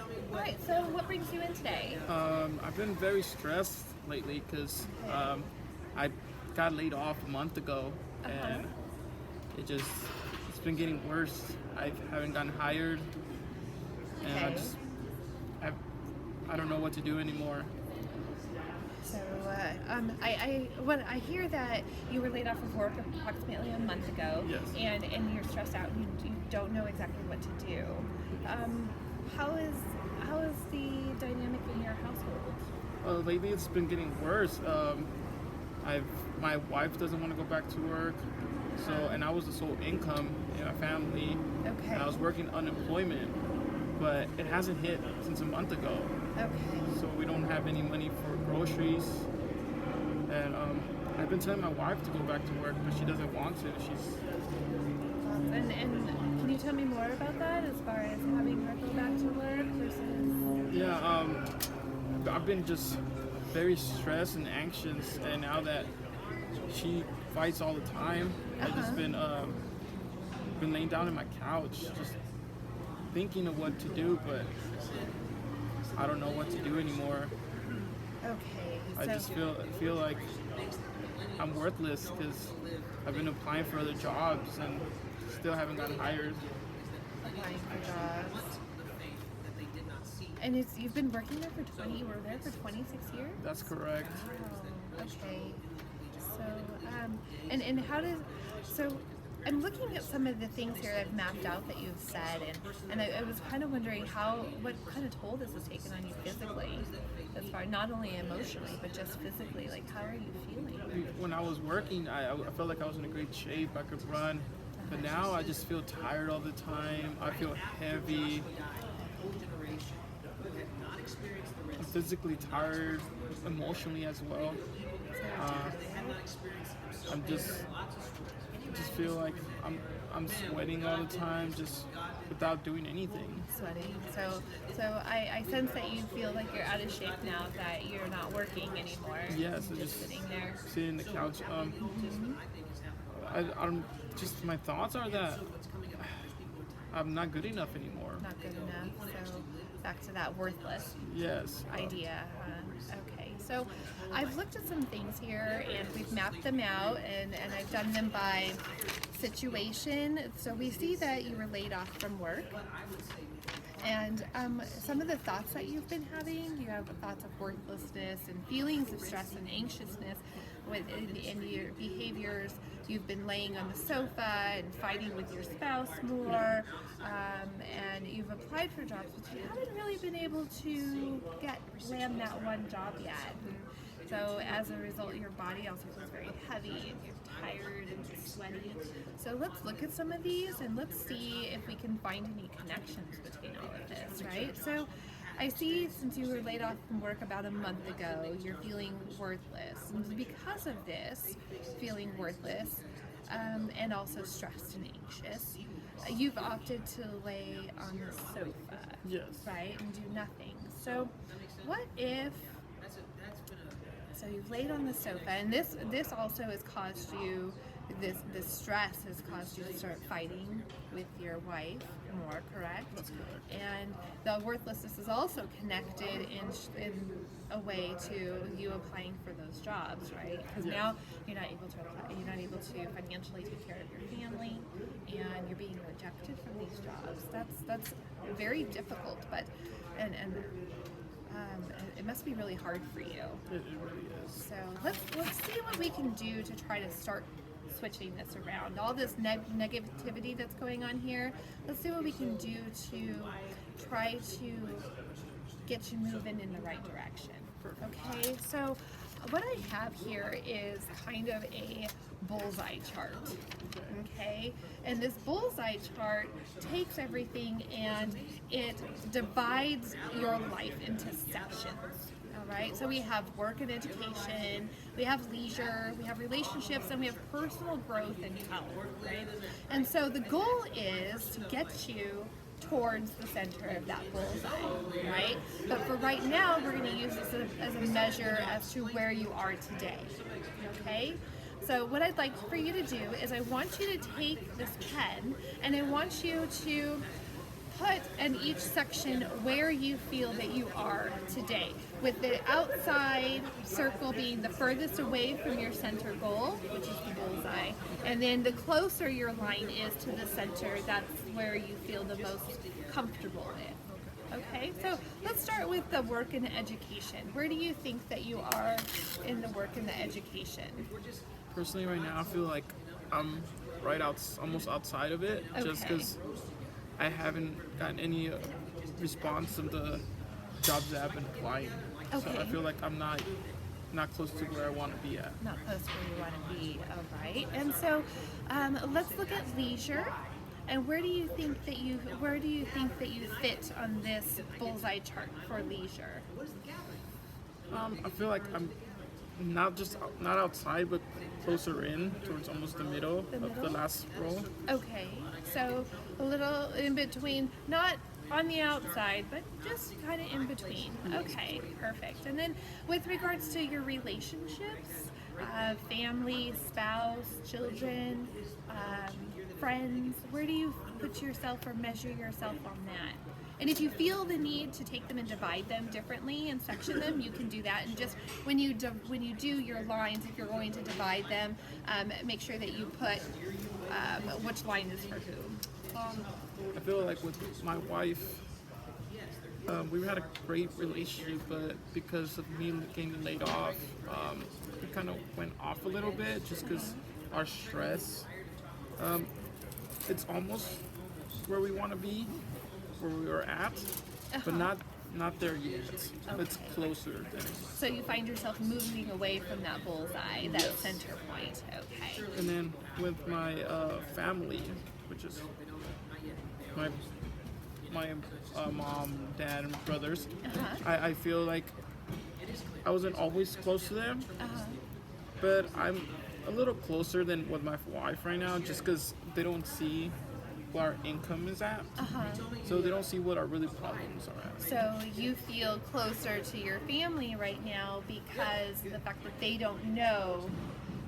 All right, so what brings you in today? I've been very stressed lately because I got laid off a month ago, Uh-huh. and it's been getting worse. I haven't gotten hired, and Okay. I I don't know what to do anymore. So, I hear that you were laid off of work approximately a month ago, Yes. and you're stressed out. You don't know exactly what to do. Um, how is how is the dynamic in your household? Lately it's been getting worse. I've My wife doesn't want to go back to work, so and I was the sole income in my family, Okay. and I was working unemployment, but it hasn't hit since a month ago. Okay. So we don't have any money for groceries. And I've been telling my wife to go back to work, but she doesn't want to. And can you tell me more about that as far as having her go back to work versus? Yeah, I've been just very stressed and anxious, and now that she fights all the time, I've just Uh-huh. been laying down on my couch, just thinking of what to do, but I don't know what to do anymore. Okay. I So. just feel like I'm worthless because I've been applying for other jobs and still haven't gotten hired. Applying for jobs. And you've been working there for 20, you were there for 26 years? That's correct. Wow, okay. So, and how does, so I'm looking at some of the things here I've mapped out that you've said, and I was kind of wondering what kind of toll this has taken on you physically, as far, not only emotionally, but just physically, like how are you feeling? When I was working, I felt like I was in a great shape. I could run, but now I just feel tired all the time. I feel heavy. I'm physically tired, emotionally as well. Uh, I just feel like I'm sweating all the time, just without doing anything. Sweating. So I sense that you feel like you're out of shape now that you're not working anymore. Yes, I Just just sitting there. sitting on the couch. I'm just my thoughts are that I'm not good enough anymore. Not good enough. So back to that worthless Yes. idea. Okay, so I've looked at some things here and we've mapped them out, and I've done them by situation. So we see that you were laid off from work. And some of the thoughts that you've been having, you have thoughts of worthlessness and feelings of stress and anxiousness in your behaviors. You've been laying on the sofa and fighting with your spouse more, and you've applied for jobs, but you haven't really been able to land that one job yet. So as a result, your body also feels very heavy and you're tired and you're sweaty. So let's look at some of these and let's see if we can find any connections between all of this, right? So I see since you were laid off from work about a month ago, you're feeling worthless. And because of this, feeling worthless, and also stressed and anxious, you've opted to lay on the sofa, Yes. right, and do nothing. So what if so you've laid on the sofa, and this also has caused you this stress has caused you to start fighting with your wife more, correct? That's correct. And the worthlessness is also connected in a way to you applying for those jobs, right? Because Yes. now you're not able to apply, you're not able to financially take care of your family, and you're being rejected from these jobs. That's very difficult, but and it must be really hard for you. It really is. So let's see what we can do to try to start switching this around. All this negativity that's going on here, let's see what we can do to try to get you moving in the right direction. Okay, so what I have here is kind of a bullseye chart. Okay, and this bullseye chart takes everything and it divides your life into sections. All right, so we have work and education, we have leisure, we have relationships, and we have personal growth and health, right? And so the goal is to get you towards the center of that bullseye, right? But for right now, we're going to use this as a measure as to where you are today, okay? So what I'd like for you to do is I want you to take this pen and I want you to put and each section where you feel that you are today, with the outside circle being the furthest away from your center goal, which is the bullseye, and then the closer your line is to the center, that's where you feel the most comfortable in. Okay, so let's start with the work and the education. Where do you think that you are in the work and the education? Personally, right now, I feel like I'm almost outside of it, just Okay. because I haven't gotten any response of the jobs that I've been applying. So Okay. I feel like I'm not close to where I want to be at. Not close where you want to be, all right. And so let's look at leisure. And where do you think that you fit on this bullseye chart for leisure? I feel like I'm not outside, but closer in towards almost the middle of the middle? last row. Okay, so a little in between, not on the outside, but just kind of in between. Okay, perfect. And then with regards to your relationships, family, spouse, children, friends, where do you put yourself or measure yourself on that? And if you feel the need to take them and divide them differently and section them, you can do that. And just when you do your lines, if you're going to divide them, make sure that you put which line is for who. I feel like with my wife, we had a great relationship, but because of me getting laid off, it kind of went off a little bit just because our stress. It's almost where we want to be, where we were at, but not there yet. It's closer than. So you find yourself moving away from that bullseye, that center point. Okay. And then with my family, which is my mom, dad, and brothers, I feel like I wasn't always close to them, but I'm a little closer than with my wife right now, just because they don't see where our income is at, so they don't see what our really problems are at. So you feel closer to your family right now because of the fact that they don't know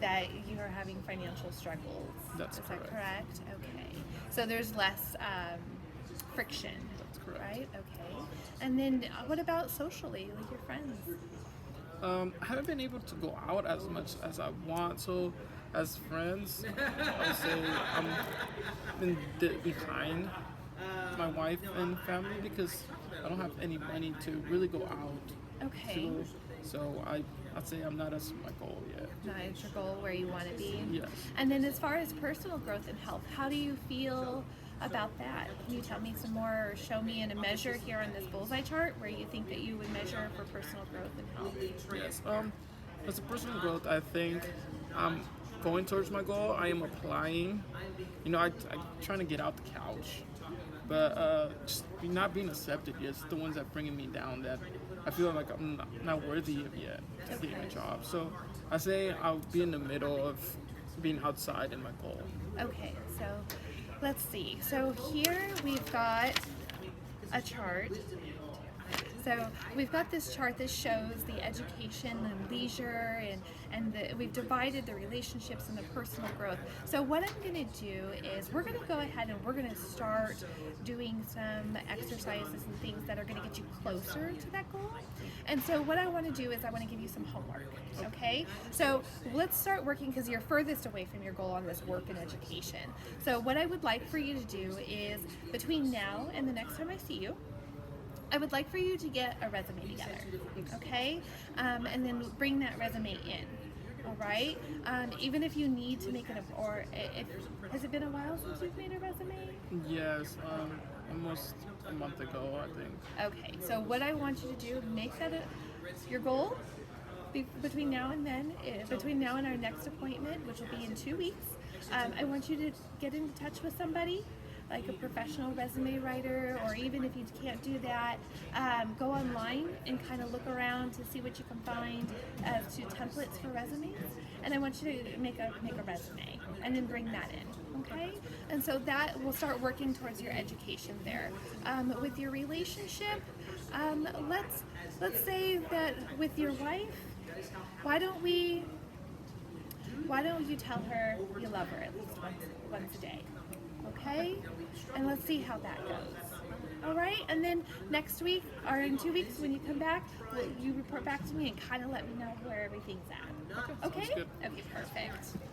that you are having financial struggles. That's Is correct. that correct? Okay. So there's less friction. That's correct. Right? Okay. And then what about socially, like your friends? I haven't been able to go out as much as I want, so as friends, I would say I'm behind my wife and family because I don't have any money to really go out. Okay. So I'd say I'm not at my goal yet. Not at your goal where you want to be. Yes. And then as far as personal growth and health, how do you feel about that? Can you tell me some more or show me in a measure here on this bullseye chart where you think that you would measure for personal growth and health? Yes. As a personal growth, I think I'm going towards my goal. I am applying. I'm trying to get out the couch, but just not being accepted yet. It's the ones that bringing me down that I feel like I'm not worthy of yet to get my job. So I say I'll be in the middle of being outside in my goal. Okay, so let's see. So here we've got a chart. So we've got this chart that shows the education and leisure and we've divided the relationships and the personal growth. So what I'm going to do is we're going to go ahead and we're going to start doing some exercises and things that are going to get you closer to that goal. And so what I want to do is I want to give you some homework. Okay? So let's start working because you're furthest away from your goal on this work and education. So what I would like for you to do is between now and the next time I see you, I would like for you to get a resume together, okay? And then bring that resume in, all right? Even if you need to make has it been a while since you've made a resume? Yes, almost a month ago, I think. Okay, so what I want you to do, make that your goal between now and then, between now and our next appointment, which will be in 2 weeks. I want you to get in touch with somebody, like a professional resume writer, or even if you can't do that, go online and kind of look around to see what you can find as to templates for resumes. And I want you to make a resume and then bring that in, okay? And so that will start working towards your education there. With your relationship, let's say that with your wife, why don't you tell her you love her at least once a day? Okay? And let's see how that goes. All right? Okay, and then next week or in 2 weeks when you come back, you report back to me and kind of let me know where everything's at. Okay? sounds good. Okay, perfect.